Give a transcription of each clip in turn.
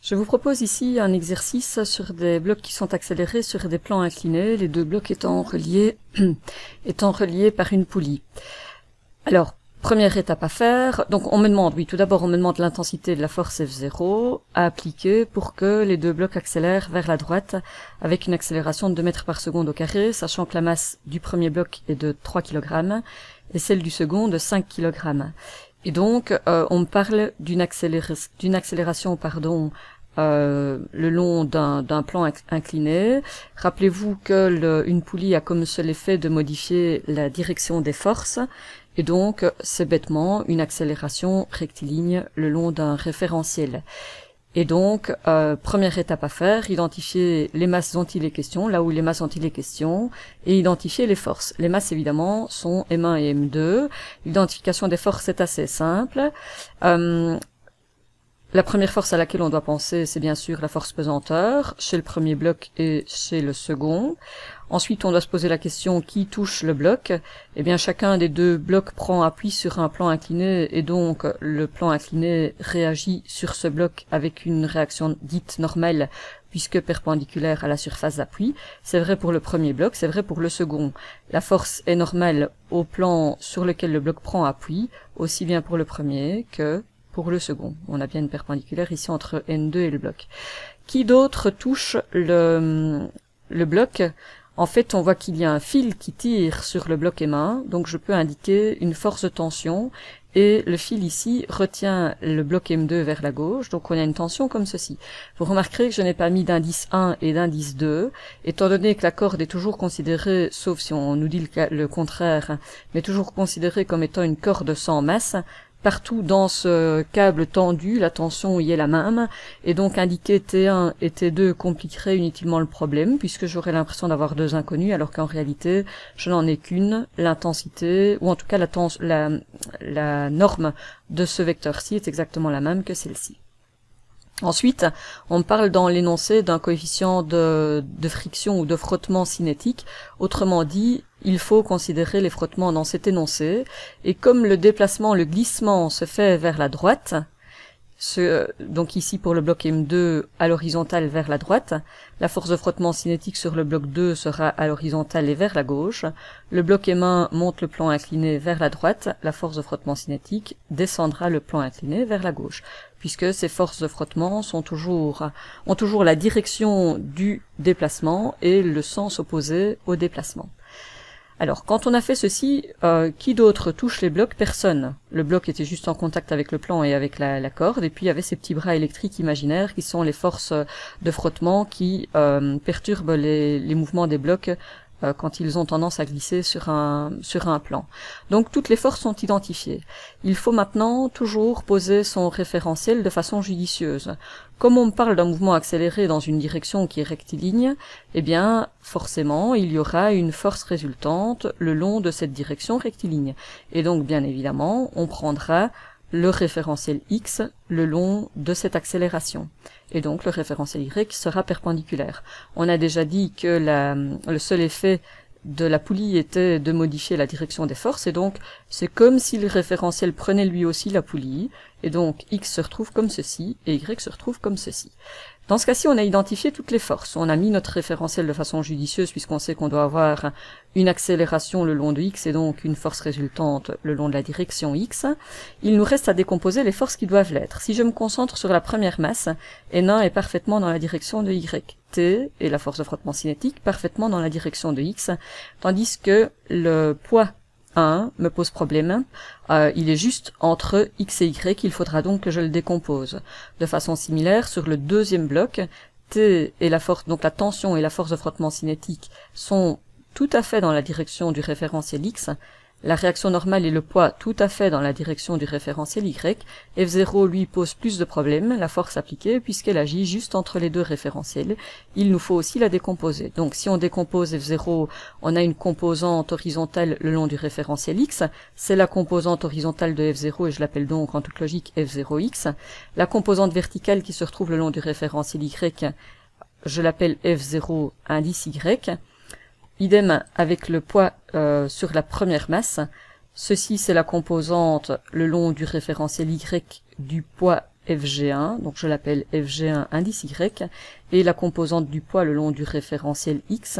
Je vous propose ici un exercice sur des blocs qui sont accélérés sur des plans inclinés, les deux blocs étant reliés par une poulie. Alors, première étape à faire, donc on me demande, oui, tout d'abord on me demande l'intensité de la force F0 à appliquer pour que les deux blocs accélèrent vers la droite avec une accélération de 2 mètres par seconde au carré, sachant que la masse du premier bloc est de 3 kg et celle du second de 5 kg. Et donc, on me parle d'une accélération, le long d'un plan incliné. Rappelez-vous que une poulie a comme seul effet de modifier la direction des forces, et donc c'est bêtement une accélération rectiligne le long d'un référentiel. Et donc, première étape à faire, identifier les masses dont il est question, là où les masses dont il est question, et identifier les forces. Les masses, évidemment, sont M1 et M2. L'identification des forces est assez simple. La première force à laquelle on doit penser, c'est bien sûr la force pesanteur, chez le premier bloc et chez le second. Ensuite, on doit se poser la question qui touche le bloc. Eh bien, chacun des deux blocs prend appui sur un plan incliné et donc le plan incliné réagit sur ce bloc avec une réaction dite normale puisque perpendiculaire à la surface d'appui. C'est vrai pour le premier bloc, c'est vrai pour le second. La force est normale au plan sur lequel le bloc prend appui, aussi bien pour le premier que pour le second. On a bien une perpendiculaire ici entre N2 et le bloc. Qui d'autre touche le bloc? En fait, on voit qu'il y a un fil qui tire sur le bloc M1, donc je peux indiquer une force de tension, et le fil ici retient le bloc M2 vers la gauche, donc on a une tension comme ceci. Vous remarquerez que je n'ai pas mis d'indice 1 et d'indice 2, étant donné que la corde est toujours considérée, sauf si on nous dit le contraire, mais toujours considérée comme étant une corde sans masse. Partout dans ce câble tendu, la tension y est la même, et donc indiquer T1 et T2 compliquerait inutilement le problème, puisque j'aurais l'impression d'avoir deux inconnus, alors qu'en réalité, je n'en ai qu'une, l'intensité, ou en tout cas la norme de ce vecteur-ci est exactement la même que celle-ci. Ensuite, on parle dans l'énoncé d'un coefficient de friction ou de frottement cinétique. Autrement dit, il faut considérer les frottements dans cet énoncé. Et comme le déplacement, le glissement se fait vers la droite, donc ici pour le bloc M2 à l'horizontale vers la droite, la force de frottement cinétique sur le bloc 2 sera à l'horizontale et vers la gauche. Le bloc M1 monte le plan incliné vers la droite, la force de frottement cinétique descendra le plan incliné vers la gauche, puisque ces forces de frottement ont toujours la direction du déplacement et le sens opposé au déplacement. Alors, quand on a fait ceci, qui d'autre touche les blocs? Personne. Le bloc était juste en contact avec le plan et avec la corde, et puis il y avait ces petits bras électriques imaginaires qui sont les forces de frottement qui perturbent les mouvements des blocs quand ils ont tendance à glisser sur un plan. Donc toutes les forces sont identifiées. Il faut maintenant toujours poser son référentiel de façon judicieuse. Comme on me parle d'un mouvement accéléré dans une direction qui est rectiligne, eh bien forcément il y aura une force résultante le long de cette direction rectiligne. Et donc bien évidemment on prendra le référentiel X le long de cette accélération. Et donc le référentiel Y sera perpendiculaire. On a déjà dit que le seul effet de la poulie était de modifier la direction des forces, et donc c'est comme si le référentiel prenait lui aussi la poulie, et donc X se retrouve comme ceci, et Y se retrouve comme ceci. Dans ce cas-ci, on a identifié toutes les forces. On a mis notre référentiel de façon judicieuse, puisqu'on sait qu'on doit avoir une accélération le long de X, et donc une force résultante le long de la direction X. Il nous reste à décomposer les forces qui doivent l'être. Si je me concentre sur la première masse, N1 est parfaitement dans la direction de Y. T et la force de frottement cinétique parfaitement dans la direction de X, tandis que le poids 1 me pose problème. Il est juste entre X et Y, il faudra donc que je le décompose. De façon similaire, sur le deuxième bloc, T et la force, donc la tension et la force de frottement cinétique sont tout à fait dans la direction du référentiel X, la réaction normale et le poids tout à fait dans la direction du référentiel Y. F0 lui pose plus de problèmes, la force appliquée, puisqu'elle agit juste entre les deux référentiels. Il nous faut aussi la décomposer. Donc si on décompose F0, on a une composante horizontale le long du référentiel X. C'est la composante horizontale de F0 et je l'appelle donc en toute logique F0X. La composante verticale qui se retrouve le long du référentiel Y, je l'appelle F0 indice Y. Idem avec le poids sur la première masse. Ceci, c'est la composante le long du référentiel Y du poids FG1, donc je l'appelle FG1 indice Y, et la composante du poids le long du référentiel X,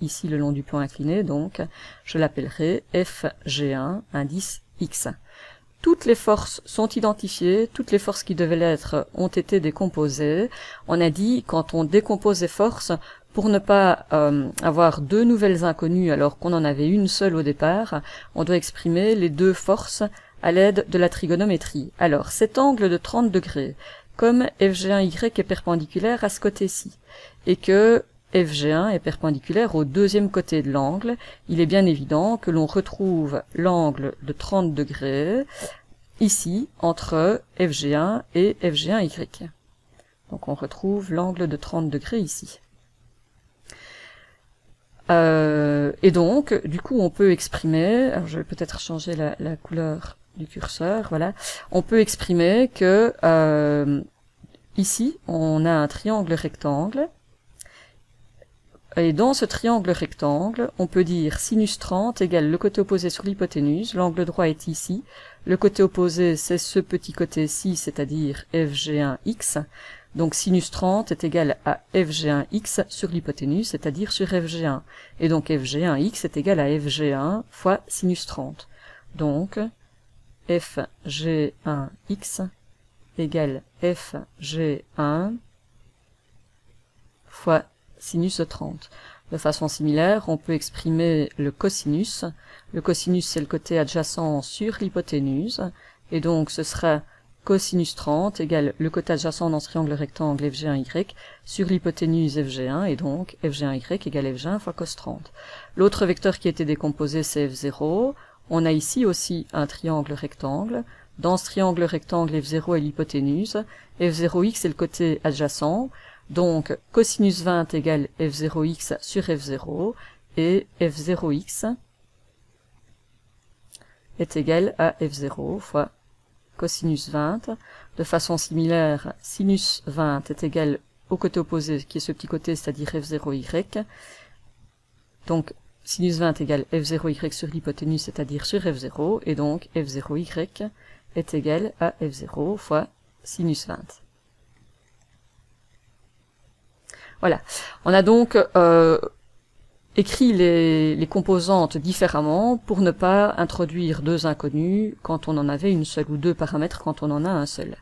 ici le long du plan incliné, donc je l'appellerai FG1 indice X. Toutes les forces sont identifiées, toutes les forces qui devaient l'être ont été décomposées. On a dit, quand on décompose les forces, pour ne pas avoir deux nouvelles inconnues alors qu'on en avait une seule au départ, on doit exprimer les deux forces à l'aide de la trigonométrie. Alors, cet angle de 30 degrés, comme FG1Y est perpendiculaire à ce côté-ci, et que FG1 est perpendiculaire au deuxième côté de l'angle, il est bien évident que l'on retrouve l'angle de 30 degrés ici entre FG1 et FG1Y. Donc on retrouve l'angle de 30 degrés ici. Et donc, du coup, on peut exprimer, alors je vais peut-être changer la couleur du curseur, voilà, on peut exprimer que ici, on a un triangle rectangle, et dans ce triangle rectangle, on peut dire sinus 30 égale le côté opposé sur l'hypoténuse, l'angle droit est ici, le côté opposé c'est ce petit côté-ci, c'est-à-dire FG1x, donc sinus 30 est égal à FG1x sur l'hypoténuse, c'est-à-dire sur FG1, et donc FG1x est égal à FG1 fois sinus 30. Donc, FG1x égale FG1 fois sinus 30. De façon similaire, on peut exprimer le cosinus. Le cosinus, c'est le côté adjacent sur l'hypoténuse, et donc ce sera cosinus 30 égale le côté adjacent dans ce triangle rectangle FG1Y sur l'hypoténuse FG1, et donc FG1Y égale FG1 fois cos 30. L'autre vecteur qui a été décomposé, c'est F0. On a ici aussi un triangle rectangle. Dans ce triangle rectangle, F0 est l'hypoténuse. F0x est le côté adjacent. Donc, cosinus 20 égale F0x sur F0. Et F0x est égal à F0 fois cosinus 20. De façon similaire, sinus 20 est égal au côté opposé, qui est ce petit côté, c'est-à-dire F0y. Donc, sinus 20 égale F0y sur l'hypoténuse, c'est-à-dire sur F0, et donc F0y est égal à F0 fois sinus 20. Voilà. On a donc écrit les composantes différemment pour ne pas introduire deux inconnus quand on en avait une seule, ou deux paramètres quand on en a un seul.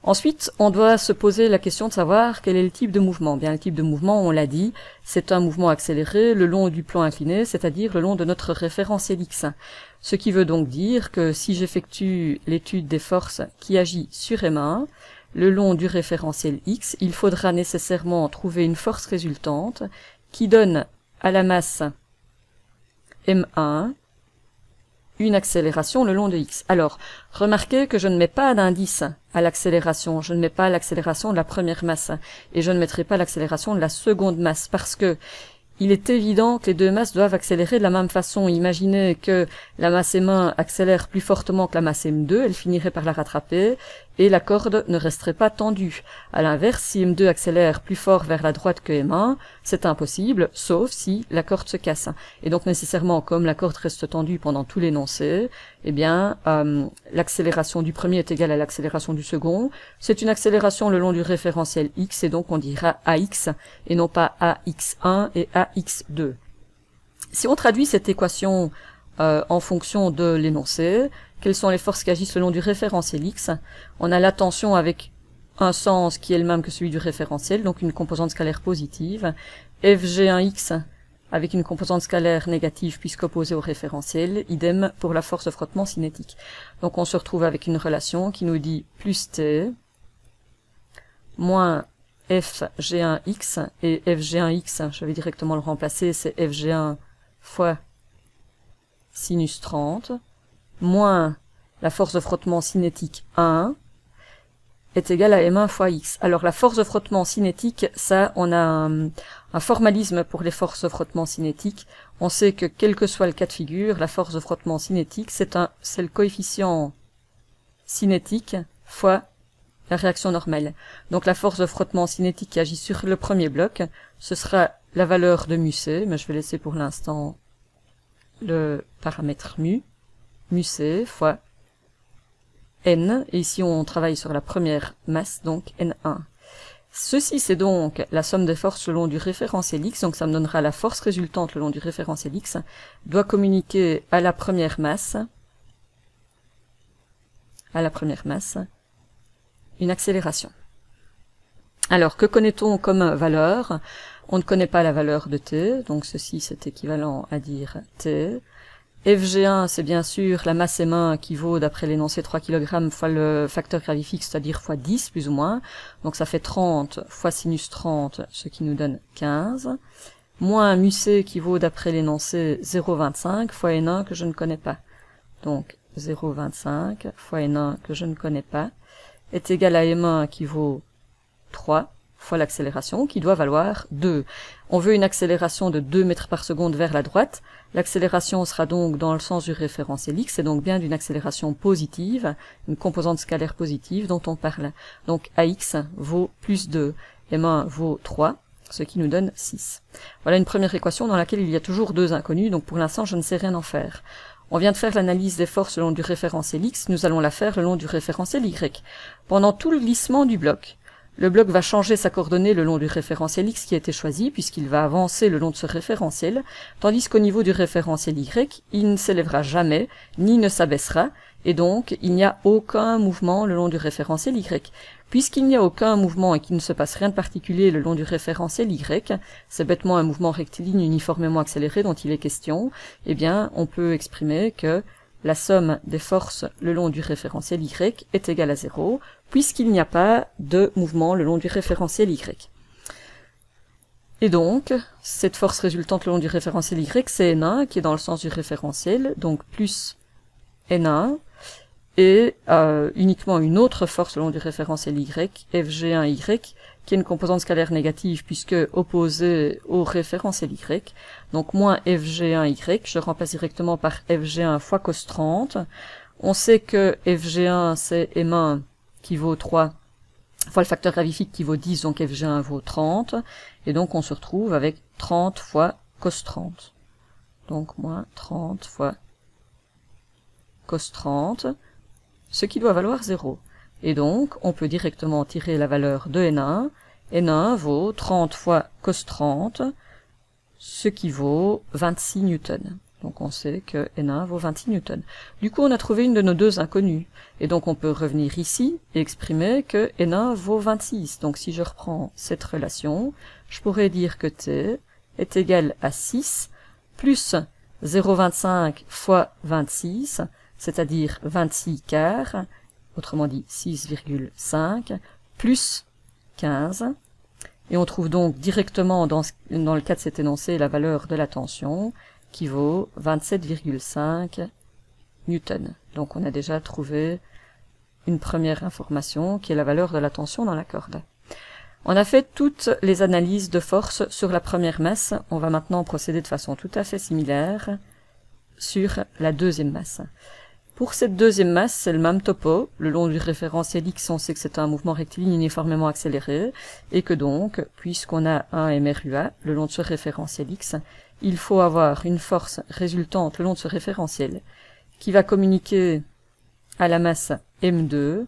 Ensuite, on doit se poser la question de savoir quel est le type de mouvement. Bien, le type de mouvement, on l'a dit, c'est un mouvement accéléré le long du plan incliné, c'est-à-dire le long de notre référentiel X. Ce qui veut donc dire que si j'effectue l'étude des forces qui agit sur M1, le long du référentiel X, il faudra nécessairement trouver une force résultante qui donne à la masse M1 une accélération le long de X. Alors, remarquez que je ne mets pas d'indice à l'accélération, je ne mets pas l'accélération de la première masse, et je ne mettrai pas l'accélération de la seconde masse, parce que il est évident que les deux masses doivent accélérer de la même façon. Imaginez que la masse M1 accélère plus fortement que la masse M2, elle finirait par la rattraper, et la corde ne resterait pas tendue. À l'inverse, si M2 accélère plus fort vers la droite que M1, c'est impossible, sauf si la corde se casse. Et donc nécessairement, comme la corde reste tendue pendant tout l'énoncé, eh bien, l'accélération du premier est égale à l'accélération du second. C'est une accélération le long du référentiel X, et donc on dira AX, et non pas AX1 et AX2. Si on traduit cette équation en fonction de l'énoncé, quelles sont les forces qui agissent le long du référentiel X? On a la tension avec un sens qui est le même que celui du référentiel, donc une composante scalaire positive, Fg1x avec une composante scalaire négative puisqu'opposée au référentiel, idem pour la force de frottement cinétique. Donc on se retrouve avec une relation qui nous dit plus T moins Fg1x, et Fg1x, je vais directement le remplacer, c'est Fg1 fois sinus 30, moins la force de frottement cinétique 1, est égal à M1 fois X. Alors la force de frottement cinétique, ça, on a un formalisme pour les forces de frottement cinétique. On sait que quel que soit le cas de figure, la force de frottement cinétique, c'est le coefficient cinétique fois la réaction normale. Donc la force de frottement cinétique qui agit sur le premier bloc, ce sera la valeur de μc, mais je vais laisser pour l'instant le paramètre mu c fois N, et ici on travaille sur la première masse, donc N1. Ceci, c'est donc la somme des forces le long du référentiel X, donc ça me donnera la force résultante le long du référentiel X, doit communiquer à la première masse, une accélération. Alors, que connaît-on comme valeur? On ne connaît pas la valeur de t, donc ceci c'est équivalent à dire t. Fg1, c'est bien sûr la masse M1 qui vaut, d'après l'énoncé, 3 kg fois le facteur gravifique, c'est-à-dire fois 10 plus ou moins. Donc ça fait 30 fois sinus 30, ce qui nous donne 15. Moins μc qui vaut, d'après l'énoncé, 0,25 fois N1 que je ne connais pas. Donc 0,25 fois N1 que je ne connais pas est égal à M1 qui vaut 3 fois l'accélération, qui doit valoir 2. On veut une accélération de 2 mètres par seconde vers la droite. L'accélération sera donc dans le sens du référentiel X, c'est donc bien d'une accélération positive, une composante scalaire positive dont on parle. Donc AX vaut plus 2, M1 vaut 3, ce qui nous donne 6. Voilà une première équation dans laquelle il y a toujours deux inconnus, donc pour l'instant je ne sais rien en faire. On vient de faire l'analyse des forces le long du référentiel X, nous allons la faire le long du référentiel Y. Pendant tout le glissement du bloc, le bloc va changer sa coordonnée le long du référentiel X qui a été choisi, puisqu'il va avancer le long de ce référentiel, tandis qu'au niveau du référentiel Y, il ne s'élèvera jamais, ni ne s'abaissera, et donc il n'y a aucun mouvement le long du référentiel Y. Puisqu'il n'y a aucun mouvement et qu'il ne se passe rien de particulier le long du référentiel Y, c'est bêtement un mouvement rectiligne uniformément accéléré dont il est question, eh bien on peut exprimer que la somme des forces le long du référentiel Y est égale à 0, puisqu'il n'y a pas de mouvement le long du référentiel Y. Et donc, cette force résultante le long du référentiel Y, c'est N1, qui est dans le sens du référentiel, donc plus N1, et uniquement une autre force le long du référentiel Y, Fg1Y, qui est une composante scalaire négative puisque opposée au référentiel Y, donc moins Fg1Y, je remplace directement par Fg1 fois cos 30. On sait que Fg1 c'est M1 qui vaut 3 fois le facteur gravifique qui vaut 10, donc Fg1 vaut 30, et donc on se retrouve avec 30 fois cos 30. Donc moins 30 fois cos 30, ce qui doit valoir 0. Et donc, on peut directement tirer la valeur de N1. N1 vaut 30 fois cos 30, ce qui vaut 26 newtons. Donc on sait que N1 vaut 26 newtons. Du coup, on a trouvé une de nos deux inconnues. Et donc on peut revenir ici et exprimer que N1 vaut 26. Donc si je reprends cette relation, je pourrais dire que T est égal à 6 plus 0,25 fois 26, c'est-à-dire 26 quarts, autrement dit 6,5, plus 15. Et on trouve donc directement dans le cas de cet énoncé la valeur de la tension qui vaut 27,5 newtons. Donc on a déjà trouvé une première information qui est la valeur de la tension dans la corde. On a fait toutes les analyses de force sur la première masse. On va maintenant procéder de façon tout à fait similaire sur la deuxième masse. Pour cette deuxième masse, c'est le même topo. Le long du référentiel X, on sait que c'est un mouvement rectiligne uniformément accéléré, et que donc, puisqu'on a un MRUA le long de ce référentiel X, il faut avoir une force résultante le long de ce référentiel, qui va communiquer à la masse M2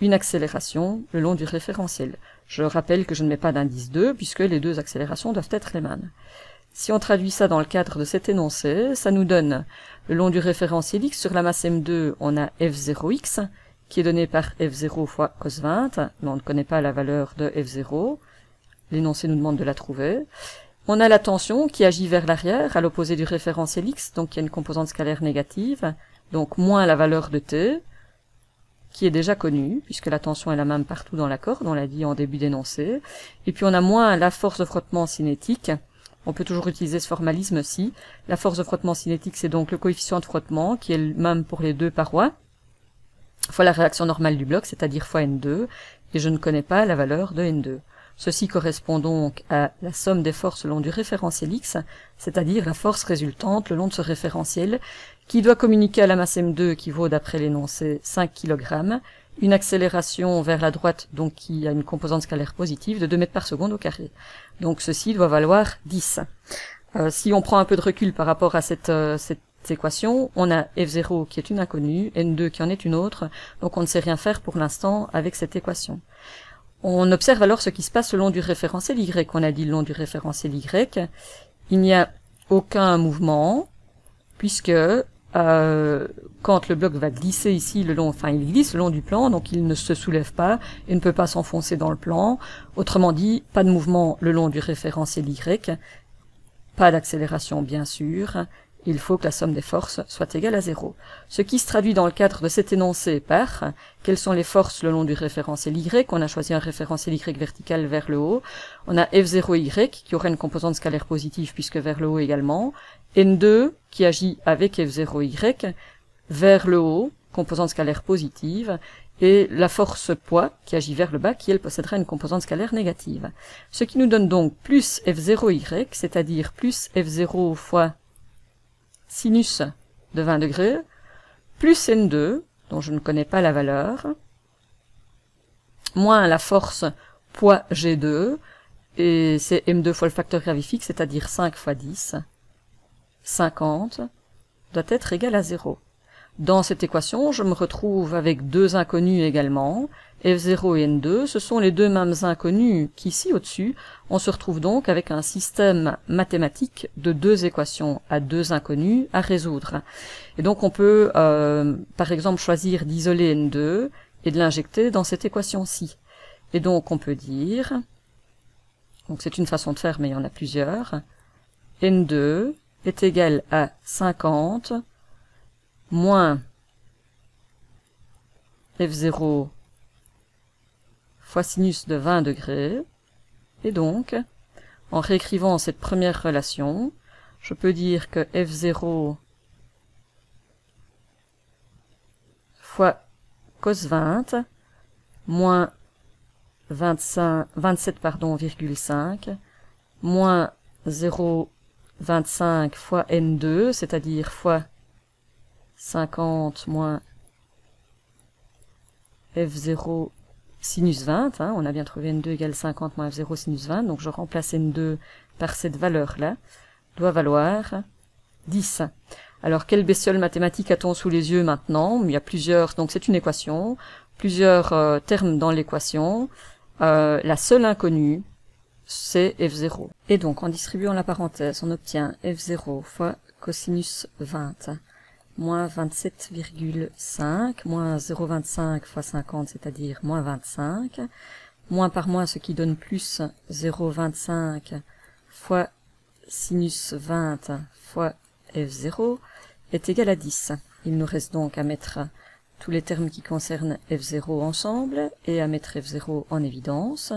une accélération le long du référentiel. Je rappelle que je ne mets pas d'indice 2, puisque les deux accélérations doivent être les mêmes. Si on traduit ça dans le cadre de cet énoncé, ça nous donne, le long du référentiel X, sur la masse M2, on a F0X, qui est donné par F0 fois cos 20, mais on ne connaît pas la valeur de F0. L'énoncé nous demande de la trouver. On a la tension qui agit vers l'arrière, à l'opposé du référentiel X, donc il y a une composante scalaire négative, donc moins la valeur de T, qui est déjà connue, puisque la tension est la même partout dans la corde, on l'a dit en début d'énoncé. Et puis on a moins la force de frottement cinétique. On peut toujours utiliser ce formalisme-ci. La force de frottement cinétique, c'est donc le coefficient de frottement, qui est le même pour les deux parois, fois la réaction normale du bloc, c'est-à-dire fois N2, et je ne connais pas la valeur de N2. Ceci correspond donc à la somme des forces le long du référentiel X, c'est-à-dire la force résultante le long de ce référentiel, qui doit communiquer à la masse M2 qui vaut, d'après l'énoncé, 5 kg, une accélération vers la droite, donc qui a une composante scalaire positive de 2 mètres par seconde au carré. Donc ceci doit valoir 10. Si on prend un peu de recul par rapport à cette cette équation, on a f0 qui est une inconnue, n2 qui en est une autre, donc on ne sait rien faire pour l'instant avec cette équation. On observe alors ce qui se passe le long du référentiel y. On a dit le long du référentiel y, il n'y a aucun mouvement, puisque quand le bloc va glisser ici le long, enfin il glisse le long du plan, donc il ne se soulève pas et ne peut pas s'enfoncer dans le plan. Autrement dit, pas de mouvement le long du référentiel y, pas d'accélération bien sûr. Il faut que la somme des forces soit égale à 0. Ce qui se traduit dans le cadre de cet énoncé par quelles sont les forces le long du référentiel y. On a choisi un référentiel y vertical vers le haut. On a f0y qui aura une composante scalaire positive puisque vers le haut également. N2 qui agit avec f0y vers le haut, composante scalaire positive. Et la force poids qui agit vers le bas qui elle possédera une composante scalaire négative. Ce qui nous donne donc plus f0y, c'est-à-dire plus f0 fois sinus de 20 degrés, plus n2, dont je ne connais pas la valeur, moins la force poids G2, et c'est m2 fois le facteur gravifique, c'est-à-dire 5 fois 10, 50, doit être égal à 0. Dans cette équation, je me retrouve avec deux inconnus également, f0 et n2, ce sont les deux mêmes inconnus qu'ici au-dessus, on se retrouve donc avec un système mathématique de deux équations à deux inconnus à résoudre. Et donc on peut par exemple choisir d'isoler n2 et de l'injecter dans cette équation-ci. Et donc on peut dire, donc c'est une façon de faire mais il y en a plusieurs, n2 est égal à 50 moins f0 fois sinus de 20 degrés, et donc, en réécrivant cette première relation, je peux dire que f0 fois cos 20 moins 27,5 moins 0,25 fois n2, c'est-à-dire fois 50 moins f0 sinus 20, on a bien trouvé n2 égale 50 moins f0 sinus 20, donc je remplace n2 par cette valeur-là, doit valoir 10. Alors quelle bestiole mathématique a-t-on sous les yeux maintenant? Il y a plusieurs, donc c'est une équation, plusieurs termes dans l'équation, la seule inconnue, c'est f0. Et donc en distribuant la parenthèse, on obtient f0 fois cosinus 20 moins 27,5, moins 0,25 fois 50, c'est-à-dire moins 25, moins par moins, ce qui donne plus 0,25 fois sinus 20 fois f0 est égal à 10. Il nous reste donc à mettre tous les termes qui concernent f0 ensemble et à mettre f0 en évidence.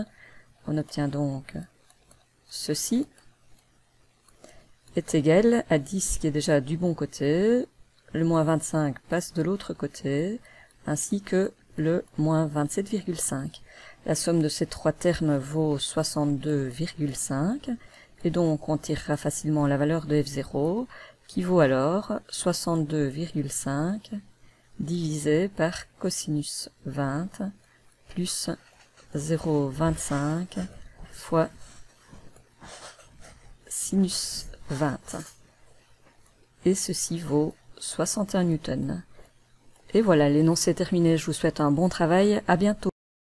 On obtient donc ceci est égal à 10 qui est déjà du bon côté, le moins 25 passe de l'autre côté, ainsi que le moins 27,5. La somme de ces trois termes vaut 62,5, et donc on tirera facilement la valeur de f0, qui vaut alors 62,5 divisé par cosinus 20 plus 0,25 fois sinus 20. Et ceci vaut 61 newtons. Et voilà, l'énoncé est terminé. Je vous souhaite un bon travail. À bientôt.